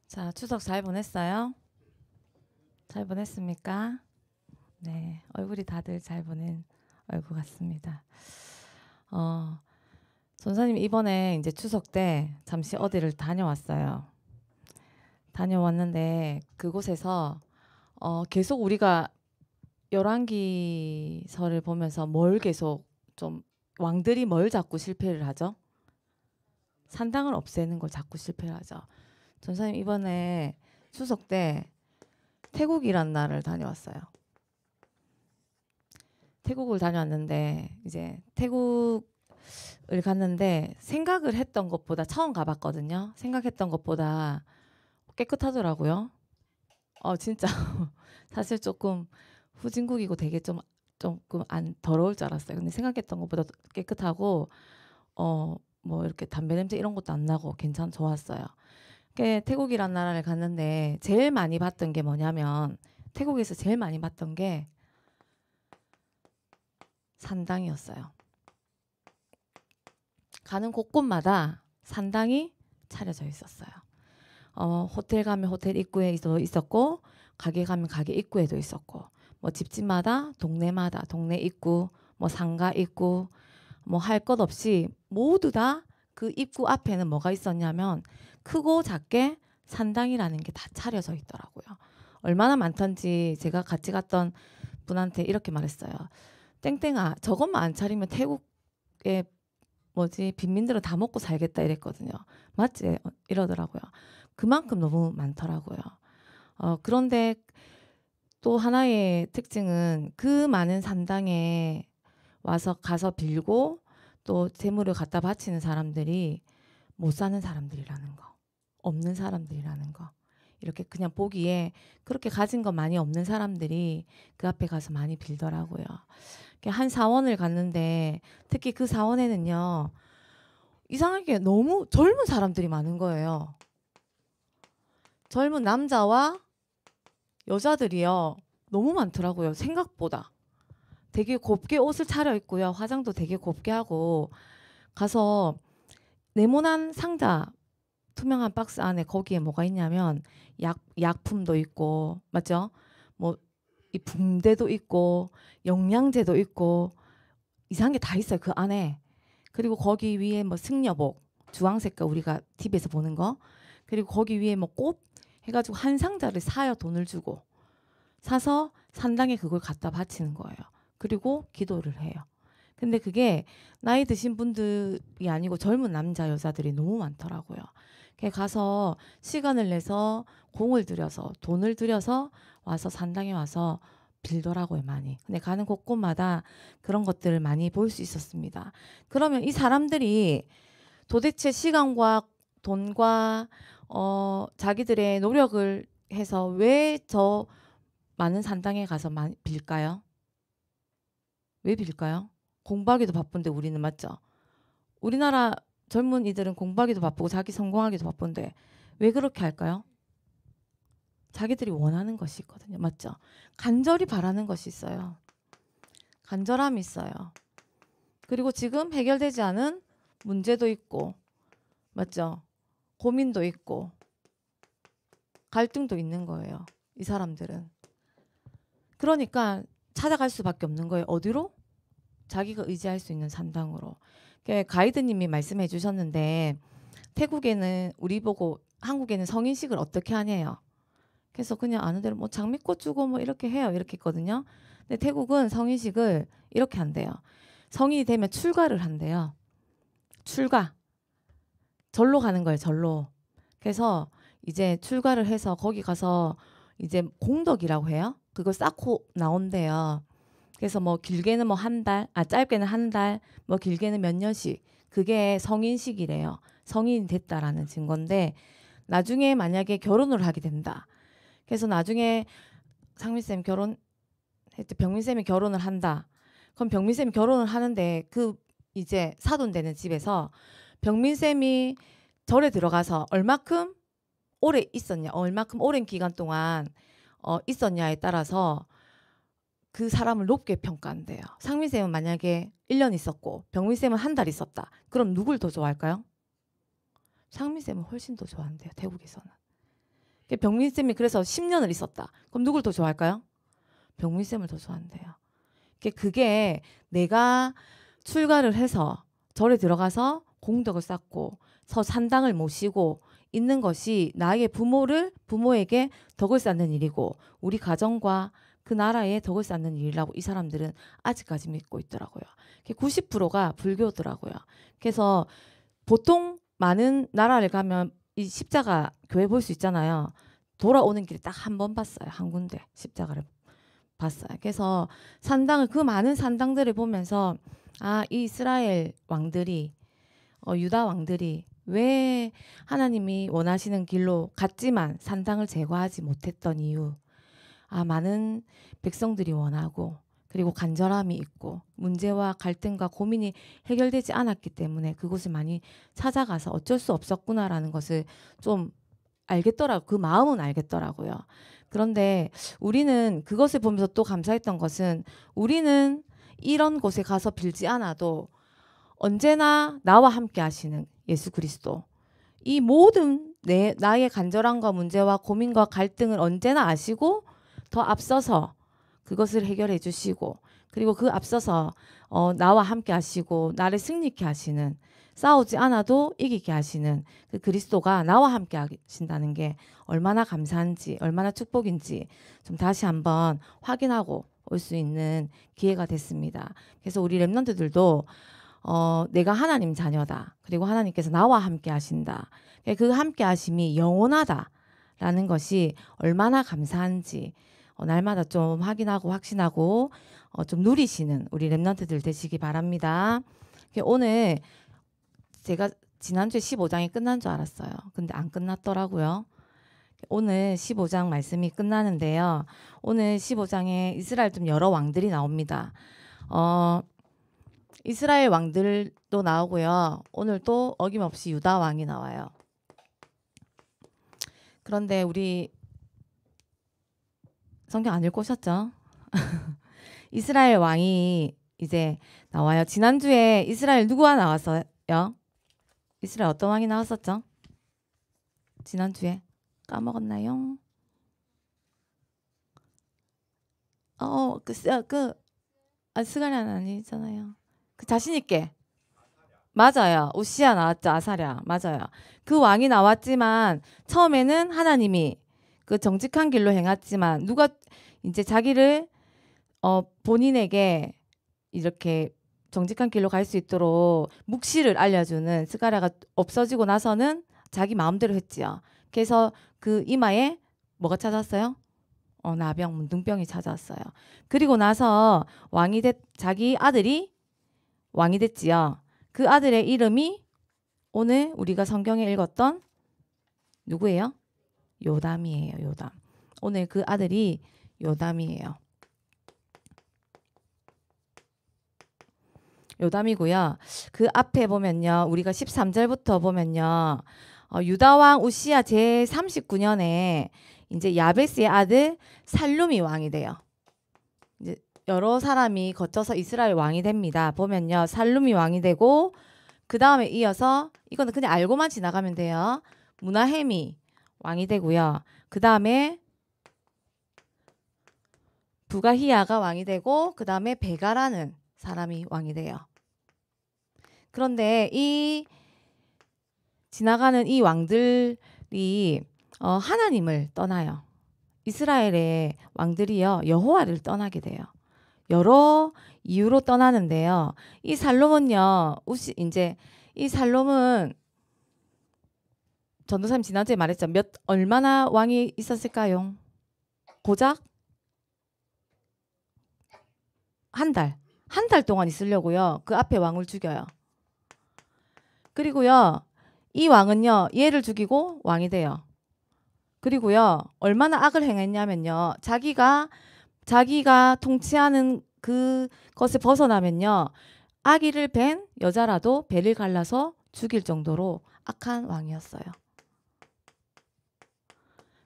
자, 추석 잘 보냈어요? 잘 보냈습니까? 네, 얼굴이 다들 잘 보낸 얼굴 같습니다. 어, 전사님 이번에 이제 추석 때 잠시 어디를 다녀왔어요. 다녀왔는데 그곳에서 계속 우리가 열왕기서를 보면서 뭘 계속 좀 왕들이 뭘 자꾸 실패를 하죠? 산당을 없애는 걸 자꾸 실패를 하죠. 전사님 이번에 추석 때 태국이란 나라를 다녀왔어요. 태국을 다녀왔는데 이제 태국을 갔는데 생각을 했던 것보다 처음 가봤거든요. 생각했던 것보다 깨끗하더라고요. 진짜 사실 조금 후진국이고 되게 좀 조금 안 더러울 줄 알았어요. 근데 생각했던 것보다 깨끗하고 뭐 이렇게 담배 냄새 이런 것도 안 나고 괜찮 좋았어요. 태국이란 나라를 갔는데 제일 많이 봤던 게 뭐냐면 태국에서 제일 많이 봤던 게 산당이었어요. 가는 곳곳마다 산당이 차려져 있었어요. 호텔 가면 호텔 입구에도 있었고, 가게 가면 가게 입구에도 있었고, 뭐 집집마다 동네마다 동네 입구, 뭐 상가 입구, 뭐 할 것 없이 모두 다 그 입구 앞에는 뭐가 있었냐면 크고 작게 산당이라는 게 다 차려져 있더라고요. 얼마나 많던지 제가 같이 갔던 분한테 이렇게 말했어요. 땡땡아, 저것만 안 차리면 태국에 빈민들은 다 먹고 살겠다 이랬거든요. 맞지? 이러더라고요. 그만큼 너무 많더라고요. 그런데 또 하나의 특징은 그 많은 산당에 와서 가서 빌고 또 재물을 갖다 바치는 사람들이 못 사는 사람들이라는 거, 없는 사람들이라는 거. 이렇게 그냥 보기에 그렇게 가진 거 많이 없는 사람들이 그 앞에 가서 많이 빌더라고요. 한 사원을 갔는데 특히 그 사원에는요, 이상하게 너무 젊은 사람들이 많은 거예요. 젊은 남자와 여자들이요, 너무 많더라고요. 생각보다. 되게 곱게 옷을 차려입고요. 화장도 되게 곱게 하고 가서 네모난 상자, 투명한 박스 안에 거기에 뭐가 있냐면 약품도 있고, 맞죠? 뭐 이 붕대도 있고 영양제도 있고 이상한 게 다 있어요. 그 안에. 그리고 거기 위에 뭐 승려복 주황색깔 우리가 TV에서 보는 거, 그리고 거기 위에 뭐 꽃 해가지고 한 상자를 사요. 돈을 주고 사서 산당에 그걸 갖다 바치는 거예요. 그리고 기도를 해요. 근데 그게 나이 드신 분들이 아니고 젊은 남자 여자들이 너무 많더라고요. 가서 시간을 내서 공을 들여서 돈을 들여서 와서 산당에 와서 빌더라고요, 많이. 근데 가는 곳곳마다 그런 것들을 많이 볼 수 있었습니다. 그러면 이 사람들이 도대체 시간과 돈과 자기들의 노력을 해서 왜 저 많은 산당에 가서 빌까요? 왜 빌까요? 공부하기도 바쁜데 우리는, 맞죠? 우리나라 젊은이들은 공부하기도 바쁘고 자기 성공하기도 바쁜데 왜 그렇게 할까요? 자기들이 원하는 것이 있거든요. 맞죠? 간절히 바라는 것이 있어요. 간절함이 있어요. 그리고 지금 해결되지 않은 문제도 있고, 맞죠? 고민도 있고 갈등도 있는 거예요. 이 사람들은. 그러니까 찾아갈 수밖에 없는 거예요. 어디로? 자기가 의지할 수 있는 산당으로. 가이드님이 말씀해 주셨는데 태국에는 우리 보고 한국에는 성인식을 어떻게 하냐요. 그래서 그냥 아는 대로 뭐 장미꽃 주고 뭐 이렇게 해요. 이렇게 했거든요. 근데 태국은 성인식을 이렇게 한대요. 성인이 되면 출가를 한대요. 출가. 절로 가는 거예요. 절로. 그래서 이제 출가를 해서 거기 가서 이제 공덕이라고 해요. 그걸 쌓고 나온대요. 그래서 뭐 길게는 뭐 한 달, 짧게는 한 달, 뭐 길게는 몇 년씩. 그게 성인식이래요. 성인이 됐다라는 증거인데 나중에 만약에 결혼을 하게 된다. 그래서 나중에 상민쌤 병민쌤이 결혼을 한다. 그럼 병민쌤이 결혼을 하는데 그 이제 사돈되는 집에서 병민쌤이 절에 들어가서 얼마큼 오래 있었냐, 얼마큼 오랜 기간 동안 있었냐에 따라서 그 사람을 높게 평가한대요. 상민쌤은 만약에 1년 있었고 병민쌤은 한 달 있었다. 그럼 누굴 더 좋아할까요? 상민쌤은 훨씬 더 좋아한대요. 태국에서는. 병민쌤이 그래서 10년을 있었다. 그럼 누굴 더 좋아할까요? 병민쌤을 더 좋아한대요. 그게 내가 출가를 해서 절에 들어가서 공덕을 쌓고 산당을 모시고 있는 것이 나의 부모에게 덕을 쌓는 일이고 우리 가정과 그 나라에 덕을 쌓는 일이라고 이 사람들은 아직까지 믿고 있더라고요. 90%가 불교더라고요. 그래서 보통 많은 나라를 가면 이 십자가 교회 볼 수 있잖아요. 돌아오는 길에 딱 한 번 봤어요. 한 군데 십자가를 봤어요. 그래서 그 많은 산당들을 보면서 이 이스라엘 왕들이 유다 왕들이 왜 하나님이 원하시는 길로 갔지만 산당을 제거하지 못했던 이유, 많은 백성들이 원하고 그리고 간절함이 있고 문제와 갈등과 고민이 해결되지 않았기 때문에 그곳을 많이 찾아가서 어쩔 수 없었구나라는 것을 좀 알겠더라고요. 그 마음은 알겠더라고요. 그런데 우리는 그것을 보면서 또 감사했던 것은 우리는 이런 곳에 가서 빌지 않아도 언제나 나와 함께 하시는 예수 그리스도, 이 모든 나의 간절함과 문제와 고민과 갈등을 언제나 아시고 더 앞서서 그것을 해결해 주시고 그리고 그 앞서서 나와 함께 하시고 나를 승리케 하시는, 싸우지 않아도 이기게 하시는 그 그리스도가 나와 함께 하신다는 게 얼마나 감사한지 얼마나 축복인지 좀 다시 한번 확인하고 올 수 있는 기회가 됐습니다. 그래서 우리 렘넌트들도 내가 하나님 자녀다. 그리고 하나님께서 나와 함께 하신다. 그 함께 하심이 영원하다라는 것이 얼마나 감사한지 날마다 좀 확인하고 확신하고 좀 누리시는 우리 렘넌트들 되시기 바랍니다. 오늘 제가 지난주에 15장이 끝난 줄 알았어요. 근데 안 끝났더라고요. 오늘 15장 말씀이 끝나는데요. 오늘 15장에 이스라엘 좀 여러 왕들이 나옵니다. 이스라엘 왕들도 나오고요. 오늘 또 어김없이 유다 왕이 나와요. 그런데 우리 성경 안 읽고 오셨죠? 이스라엘 왕이 이제 나와요. 지난주에 이스라엘 누구가 나왔어요? 이스라엘 어떤 왕이 나왔었죠? 지난주에 까먹었나요? 스가랴는 아니잖아요. 그 자신 있게. 맞아요. 우시야 나왔죠. 아사랴. 맞아요. 그 왕이 나왔지만 처음에는 하나님이 그 정직한 길로 행했지만 누가 이제 자기를 본인에게 이렇게 정직한 길로 갈 수 있도록 묵시를 알려주는 스가랴가 없어지고 나서는 자기 마음대로 했지요. 그래서 그 이마에 뭐가 찾았어요? 나병, 문둥병이 찾아왔어요. 그리고 나서 자기 아들이 왕이 됐지요. 그 아들의 이름이 오늘 우리가 성경에 읽었던 누구예요? 요담이에요. 요담. 오늘 그 아들이 요담이에요. 요담이고요. 그 앞에 보면요. 우리가 13절부터 보면요. 유다왕 우시야 제39년에 이제 야베스의 아들 살룸이 왕이 돼요. 이제 여러 사람이 거쳐서 이스라엘 왕이 됩니다. 보면요. 살룸이 왕이 되고 그 다음에 이어서 이거는 그냥 알고만 지나가면 돼요. 무나헤미 왕이 되고요. 그 다음에 부가히야가 왕이 되고 그 다음에 베가라는 사람이 왕이 돼요. 그런데 이 지나가는 이 왕들이 하나님을 떠나요. 이스라엘의 왕들이요 여호와를 떠나게 돼요. 여러 이유로 떠나는데요. 이 살롬은요, 이제 이 살롬은 전도사님 지난주에 말했죠. 얼마나 왕이 있었을까요? 고작 한 달 동안 있으려고요. 그 앞에 왕을 죽여요. 그리고요, 이 왕은요, 얘를 죽이고 왕이 돼요. 그리고요, 얼마나 악을 행했냐면요, 자기가 통치하는 그것을 벗어나면요, 아기를 뵌 여자라도 배를 갈라서 죽일 정도로 악한 왕이었어요.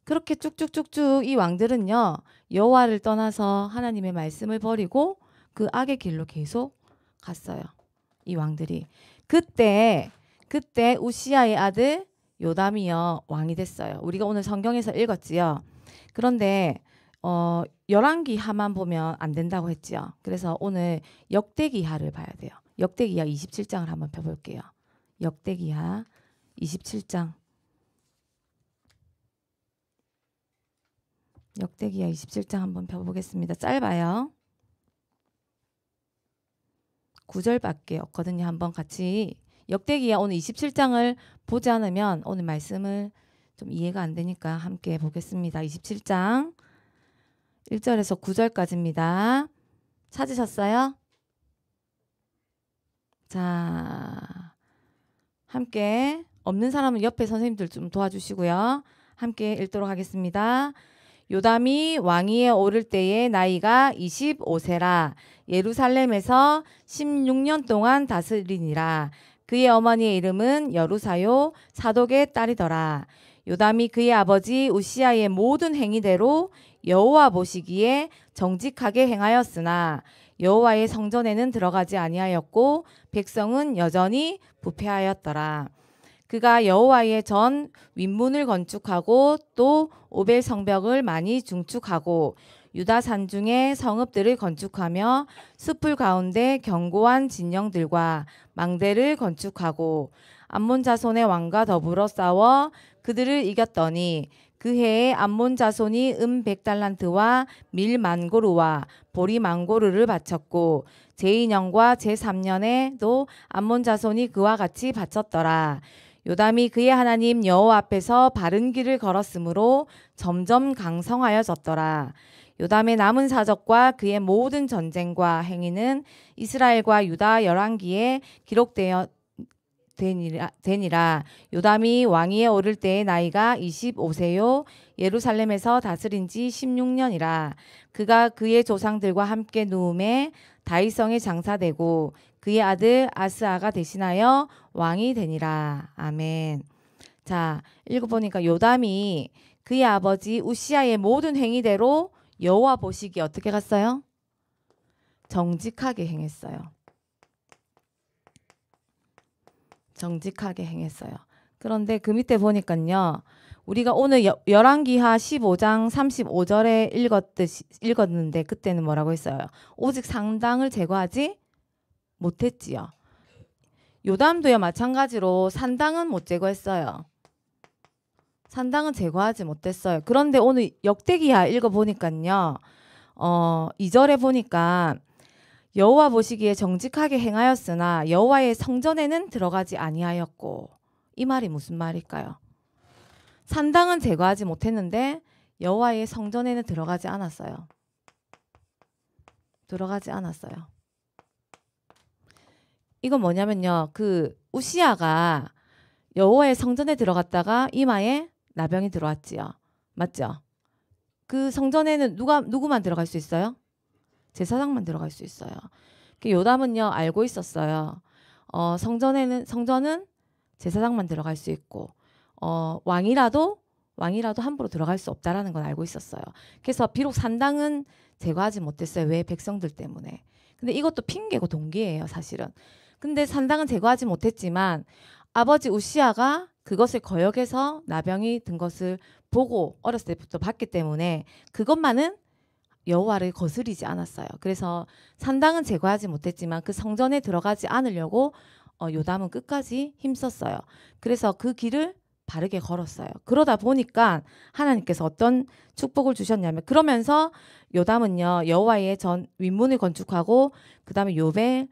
그렇게 쭉쭉쭉쭉 이 왕들은요, 여호와를 떠나서 하나님의 말씀을 버리고 그 악의 길로 계속 갔어요. 이 왕들이. 그때 우시야의 아들 요담이요 왕이 됐어요. 우리가 오늘 성경에서 읽었지요. 그런데 열왕기하만 보면 안 된다고 했지요. 그래서 오늘 역대기하를 봐야 돼요. 역대기하 27장을 한번 펴볼게요. 역대기하 27장. 역대기하 27장 한번 펴보겠습니다. 짧아요. 9절밖에 없거든요. 한번 같이 역대기하 오늘 27장을 보지 않으면 오늘 말씀을 좀 이해가 안 되니까 함께 보겠습니다. 27장 1절에서 9절까지입니다. 찾으셨어요? 자, 함께 없는 사람은 옆에 선생님들 좀 도와주시고요. 함께 읽도록 하겠습니다. 요담이 왕위에 오를 때의 나이가 25세라 예루살렘에서 16년 동안 다스리니라. 그의 어머니의 이름은 여루사요 사독의 딸이더라. 요담이 그의 아버지 우시아의 모든 행위대로 여호와 보시기에 정직하게 행하였으나 여호와의 성전에는 들어가지 아니하였고 백성은 여전히 부패하였더라. 그가 여호와의 전 윗문을 건축하고 또 오벨 성벽을 많이 중축하고 유다 산중에 성읍들을 건축하며 숲을 가운데 견고한 진영들과 망대를 건축하고 암몬 자손의 왕과 더불어 싸워 그들을 이겼더니 그 해에 암몬 자손이 100달란트와 밀 만고르와 보리 만고르를 바쳤고 제2년과 제3년에도 암몬 자손이 그와 같이 바쳤더라. 요담이 그의 하나님 여호와 앞에서 바른 길을 걸었으므로 점점 강성하여졌더라. 요담의 남은 사적과 그의 모든 전쟁과 행위는 이스라엘과 유다 열왕기에 기록되니라. 요담이 왕위에 오를 때의 나이가 25세요 예루살렘에서 다스린 지 16년이라. 그가 그의 조상들과 함께 누움에 다윗성에 장사되고 그의 아들 아스아가 대신하여 왕이 되니라. 아멘. 자, 읽어보니까 요담이 그의 아버지 우시아의 모든 행위대로 여호와 보시기에 어떻게 갔어요? 정직하게 행했어요. 정직하게 행했어요. 그런데 그 밑에 보니까요. 우리가 오늘 열왕기하 15장 35절에 읽었는데 그때는 뭐라고 했어요? 오직 산당을 제거하지 못했지요. 요담도요 마찬가지로 산당은 못 제거했어요. 산당은 제거하지 못했어요. 그런데 오늘 역대기하 읽어보니까요. 2절에 보니까 여호와 보시기에 정직하게 행하였으나 여호와의 성전에는 들어가지 아니하였고, 이 말이 무슨 말일까요? 산당은 제거하지 못했는데 여호와의 성전에는 들어가지 않았어요. 들어가지 않았어요. 이건 뭐냐면요. 그 우시아가 여호와의 성전에 들어갔다가 이마에 나병이 들어왔지요. 맞죠? 그 성전에는 누구만 들어갈 수 있어요? 제사장만 들어갈 수 있어요. 요담은요 알고 있었어요. 성전은 제사장만 들어갈 수 있고 왕이라도 함부로 들어갈 수 없다라는 건 알고 있었어요. 그래서 비록 산당은 제거하지 못했어요. 왜? 백성들 때문에. 근데 이것도 핑계고 동기예요, 사실은. 근데 산당은 제거하지 못했지만 아버지 우시아가 그것을 거역해서 나병이 든 것을 보고 어렸을 때부터 봤기 때문에 그것만은 여호와를 거스리지 않았어요. 그래서 산당은 제거하지 못했지만 그 성전에 들어가지 않으려고 요담은 끝까지 힘썼어요. 그래서 그 길을 바르게 걸었어요. 그러다 보니까 하나님께서 어떤 축복을 주셨냐면, 그러면서 요담은요 여호와의 전 윗문을 건축하고 그 다음에 요벨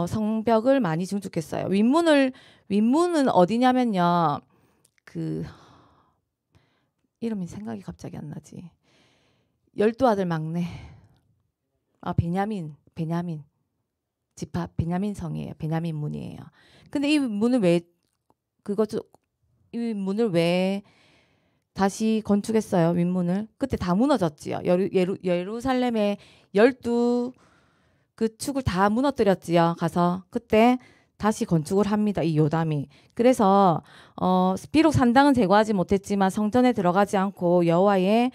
성벽을 많이 증축했어요. 윗문은 어디냐면요, 그 이름이 생각이 갑자기 안 나지. 12아들 막내 베냐민 집합 베냐민 성이에요. 베냐민 문이에요. 근데 이 문을 왜 다시 건축했어요? 윗문을. 그때 다 무너졌지요. 예루살렘의 12 그 축을 다 무너뜨렸지요. 가서 그때 다시 건축을 합니다. 이 요담이. 그래서 비록 산당은 제거하지 못했지만 성전에 들어가지 않고 여호와의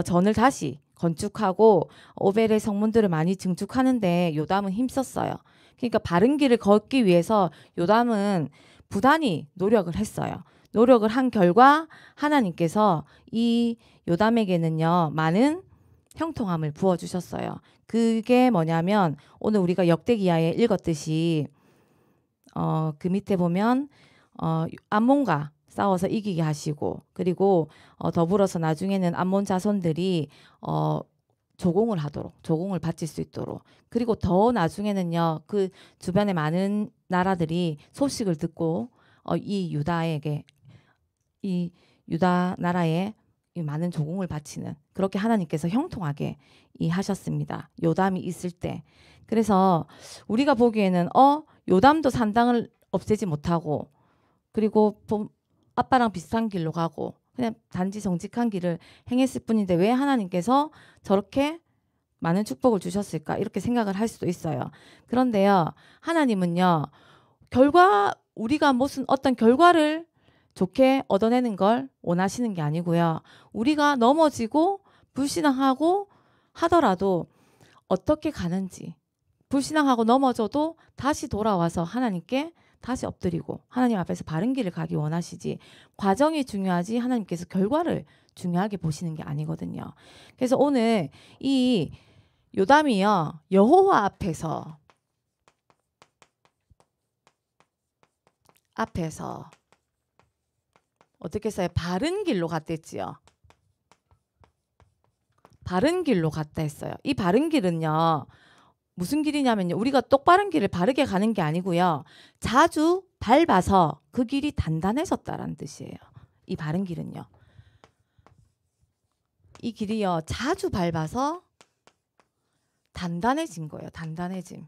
전을 다시 건축하고 오벨의 성문들을 많이 증축하는데 요담은 힘썼어요. 그러니까 바른 길을 걷기 위해서 요담은 부단히 노력을 했어요. 노력을 한 결과 하나님께서 이 요담에게는요 많은 형통함을 부어주셨어요. 그게 뭐냐면 오늘 우리가 역대기야에 읽었듯이 그 밑에 보면 암몬과 싸워서 이기게 하시고 그리고 더불어서 나중에는 암몬 자손들이 조공을 바칠 수 있도록 그리고 더 나중에는요 그 주변의 많은 나라들이 소식을 듣고 이 유다 나라에 이 많은 조공을 바치는 그렇게 하나님께서 형통하게 하셨습니다. 요담이 있을 때. 그래서 우리가 보기에는 요담도 산당을 없애지 못하고 그리고 아빠랑 비슷한 길로 가고 그냥 단지 정직한 길을 행했을 뿐인데 왜 하나님께서 저렇게 많은 축복을 주셨을까 이렇게 생각을 할 수도 있어요. 그런데요 하나님은요 우리가 무슨 어떤 결과를 좋게 얻어내는 걸 원하시는 게 아니고요. 우리가 넘어지고 불신앙하고 하더라도 어떻게 가는지 불신앙하고 넘어져도 다시 돌아와서 하나님께 다시 엎드리고 하나님 앞에서 바른 길을 가기 원하시지 과정이 중요하지 하나님께서 결과를 중요하게 보시는 게 아니거든요. 그래서 오늘 이 요담이요 여호와 앞에서 어떻게 써요? 바른 길로 갔댔지요. 바른 길로 갔다 했어요. 이 바른 길은요. 무슨 길이냐면요. 우리가 똑바른 길을 바르게 가는 게 아니고요. 자주 밟아서 그 길이 단단해졌다라는 뜻이에요. 이 바른 길은요. 이 길이요. 자주 밟아서 단단해진 거예요. 단단해짐.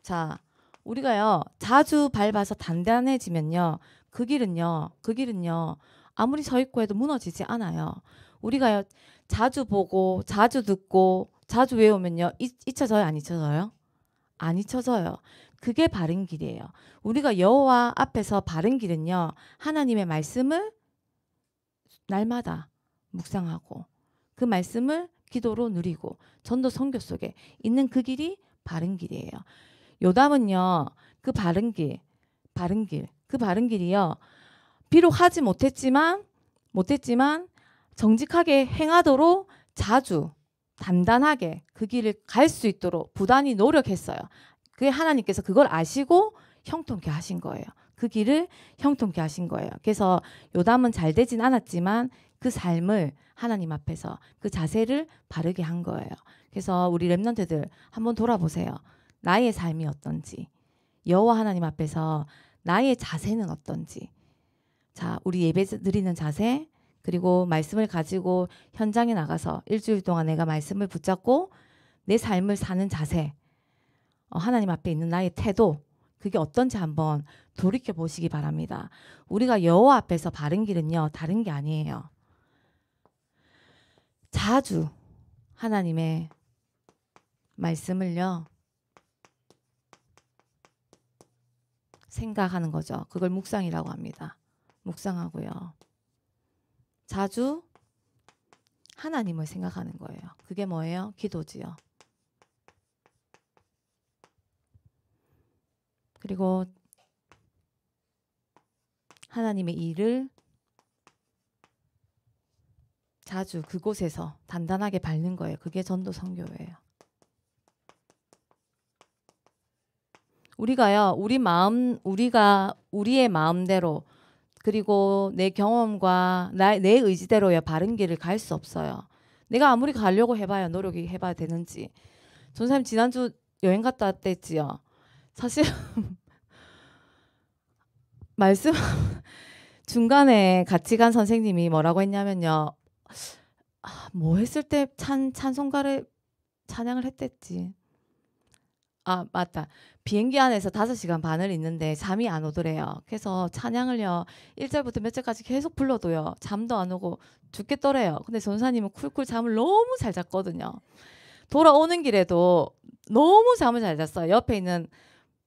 자, 우리가요. 자주 밟아서 단단해지면요. 그 길은요. 아무리 서 있고 해도 무너지지 않아요. 우리가요. 자주 보고 자주 듣고 자주 외우면요. 잊혀져요? 안 잊혀져요? 안 잊혀져요. 그게 바른 길이에요. 우리가 여호와 앞에서 바른 길은요. 하나님의 말씀을 날마다 묵상하고 그 말씀을 기도로 누리고 전도 선교 속에 있는 그 길이 바른 길이에요. 요담은요. 그 바른 길이요. 비록 하지 못했지만 정직하게 행하도록 자주 단단하게 그 길을 갈 수 있도록 부단히 노력했어요. 그게 하나님께서 그걸 아시고 형통케 하신 거예요. 그 길을 형통케 하신 거예요. 그래서 요담은 잘 되진 않았지만 그 삶을 하나님 앞에서 그 자세를 바르게 한 거예요. 그래서 우리 렘넌트들 한번 돌아보세요. 나의 삶이 어떤지, 여호와 하나님 앞에서 나의 자세는 어떤지. 자, 우리 예배 드리는 자세, 그리고 말씀을 가지고 현장에 나가서 일주일 동안 내가 말씀을 붙잡고 내 삶을 사는 자세, 하나님 앞에 있는 나의 태도, 그게 어떤지 한번 돌이켜 보시기 바랍니다. 우리가 여호와 앞에서 바른 길은요, 다른 게 아니에요. 자주 하나님의 말씀을요, 생각하는 거죠. 그걸 묵상이라고 합니다. 묵상하고요. 자주 하나님을 생각하는 거예요. 그게 뭐예요? 기도지요. 그리고 하나님의 일을 자주 그곳에서 단단하게 밟는 거예요. 그게 전도 선교예요. 우리가요, 우리의 마음대로 그리고 내 경험과 내 의지대로요 바른 길을 갈 수 없어요. 내가 아무리 가려고 해봐야 노력이 해봐야 되는지. 전사님 지난주 여행 갔다 왔댔지요. 사실 말씀 중간에 같이 간 선생님이 뭐라고 했냐면요. 뭐 했을 때 찬송가를 찬양을 했댔지. 맞다. 비행기 안에서 5시간 반을 있는데 잠이 안 오더래요. 그래서 찬양을요. 1절부터 몇 절까지 계속 불러도요. 잠도 안 오고 죽겠더래요. 근데 전사님은 쿨쿨 잠을 너무 잘 잤거든요. 돌아오는 길에도 너무 잠을 잘 잤어요. 옆에 있는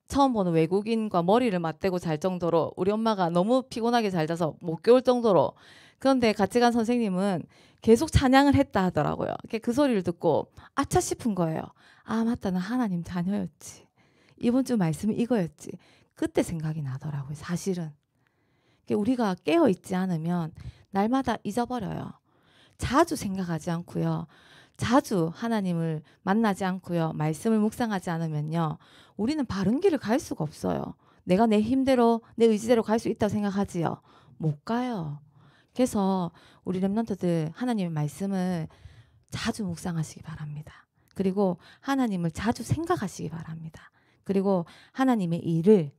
처음 보는 외국인과 머리를 맞대고 잘 정도로 우리 엄마가 너무 피곤하게 잘 자서 못 깨울 정도로. 그런데 같이 간 선생님은 계속 찬양을 했다 하더라고요. 그 소리를 듣고 아차 싶은 거예요. 맞다. 나 하나님 자녀였지. 이번 주 말씀이 이거였지. 그때 생각이 나더라고요. 사실은. 우리가 깨어 있지 않으면 날마다 잊어버려요. 자주 생각하지 않고요. 자주 하나님을 만나지 않고요. 말씀을 묵상하지 않으면요. 우리는 바른 길을 갈 수가 없어요. 내가 내 힘대로 내 의지대로 갈 수 있다고 생각하지요. 못 가요. 그래서 우리 렘넌트들 하나님의 말씀을 자주 묵상하시기 바랍니다. 그리고 하나님을 자주 생각하시기 바랍니다. 그리고 하나님의 일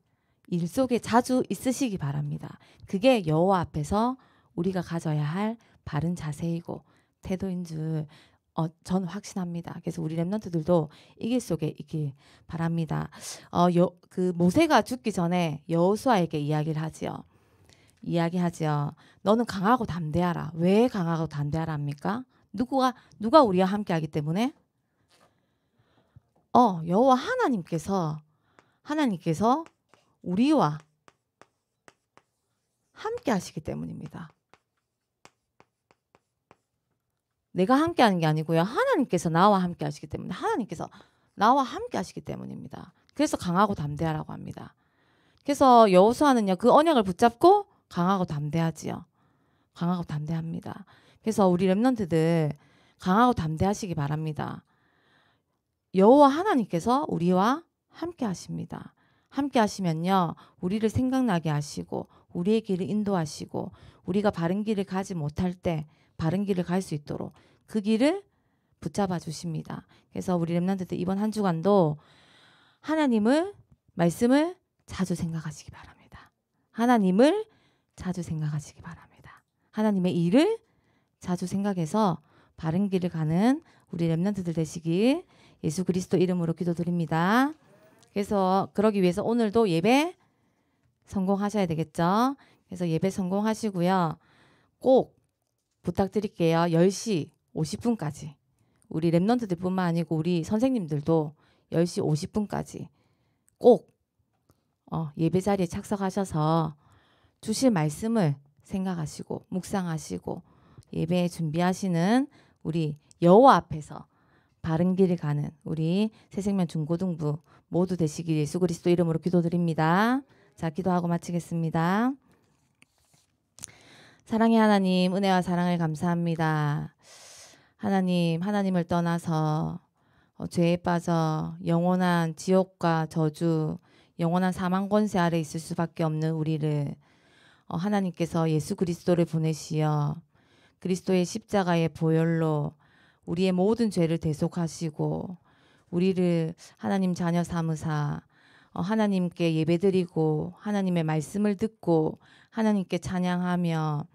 속에 자주 있으시기 바랍니다. 그게 여호와 앞에서 우리가 가져야 할 바른 자세이고 태도인 줄 저는 확신합니다. 그래서 우리 렘넌트들도 이 길 속에 있길 바랍니다. 그 모세가 죽기 전에 여호수아에게 이야기하지요. 너는 강하고 담대하라. 왜 강하고 담대하라 합니까? 누가 우리와 함께하기 때문에? 여호와 하나님께서 우리와 함께하시기 때문입니다. 내가 함께하는 게 아니고요. 하나님께서 나와 함께하시기 때문에 때문입니다. 그래서 강하고 담대하라고 합니다. 그래서 여호수아는요. 그 언약을 붙잡고 강하고 담대하지요. 강하고 담대합니다. 그래서 우리 렘넌트들 강하고 담대하시기 바랍니다. 여호와 하나님께서 우리와 함께 하십니다. 함께 하시면요. 우리를 생각나게 하시고 우리의 길을 인도하시고 우리가 바른 길을 가지 못할 때 바른 길을 갈 수 있도록 그 길을 붙잡아 주십니다. 그래서 우리 렘넌트들 이번 한 주간도 말씀을 자주 생각하시기 바랍니다. 하나님을 자주 생각하시기 바랍니다. 하나님의 일을 자주 생각해서 바른 길을 가는 우리 렘넌트들 되시길 예수 그리스도 이름으로 기도드립니다. 그래서 그러기 위해서 오늘도 예배 성공하셔야 되겠죠. 그래서 예배 성공하시고요. 꼭 부탁드릴게요. 10시 50분까지 우리 렘넌트들뿐만 아니고 우리 선생님들도 10시 50분까지 꼭 예배 자리에 착석하셔서 주실 말씀을 생각하시고 묵상하시고 예배 준비하시는 우리 여호와 앞에서 바른 길을 가는 우리 새생명 중고등부 모두 되시길 예수 그리스도 이름으로 기도드립니다. 자, 기도하고 마치겠습니다. 사랑의 하나님, 은혜와 사랑을 감사합니다. 하나님을 떠나서 죄에 빠져 영원한 지옥과 저주, 영원한 사망 권세 아래 있을 수밖에 없는 우리를 하나님께서 예수 그리스도를 보내시어 그리스도의 십자가의 보혈로 우리의 모든 죄를 대속하시고 우리를 하나님 자녀 삼으사 하나님께 예배드리고 하나님의 말씀을 듣고 하나님께 찬양하며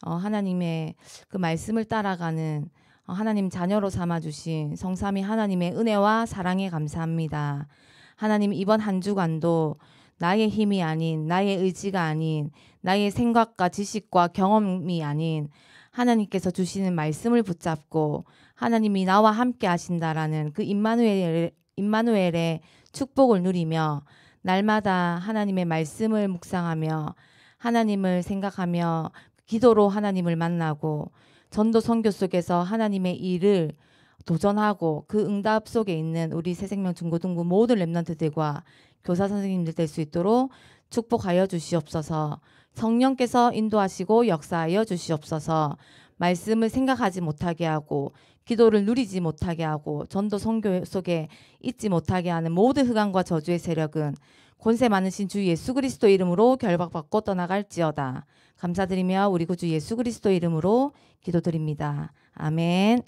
하나님의 그 말씀을 따라가는 하나님 자녀로 삼아주신 성삼위 하나님의 은혜와 사랑에 감사합니다. 하나님 이번 한 주간도 나의 힘이 아닌 나의 의지가 아닌 나의 생각과 지식과 경험이 아닌 하나님께서 주시는 말씀을 붙잡고 하나님이 나와 함께 하신다라는 그 임마누엘의 축복을 누리며 날마다 하나님의 말씀을 묵상하며 하나님을 생각하며 기도로 하나님을 만나고 전도 선교 속에서 하나님의 일을 도전하고 그 응답 속에 있는 우리 새생명 중고등부 모든 렘넌트들과 교사 선생님들 될 수 있도록 축복하여 주시옵소서. 성령께서 인도하시고 역사하여 주시옵소서. 말씀을 생각하지 못하게 하고 기도를 누리지 못하게 하고 전도 선교 속에 있지 못하게 하는 모든 흑암과 저주의 세력은 권세 많으신 주 예수 그리스도 이름으로 결박받고 떠나갈지어다. 감사드리며 우리 구주 예수 그리스도 이름으로 기도드립니다. 아멘.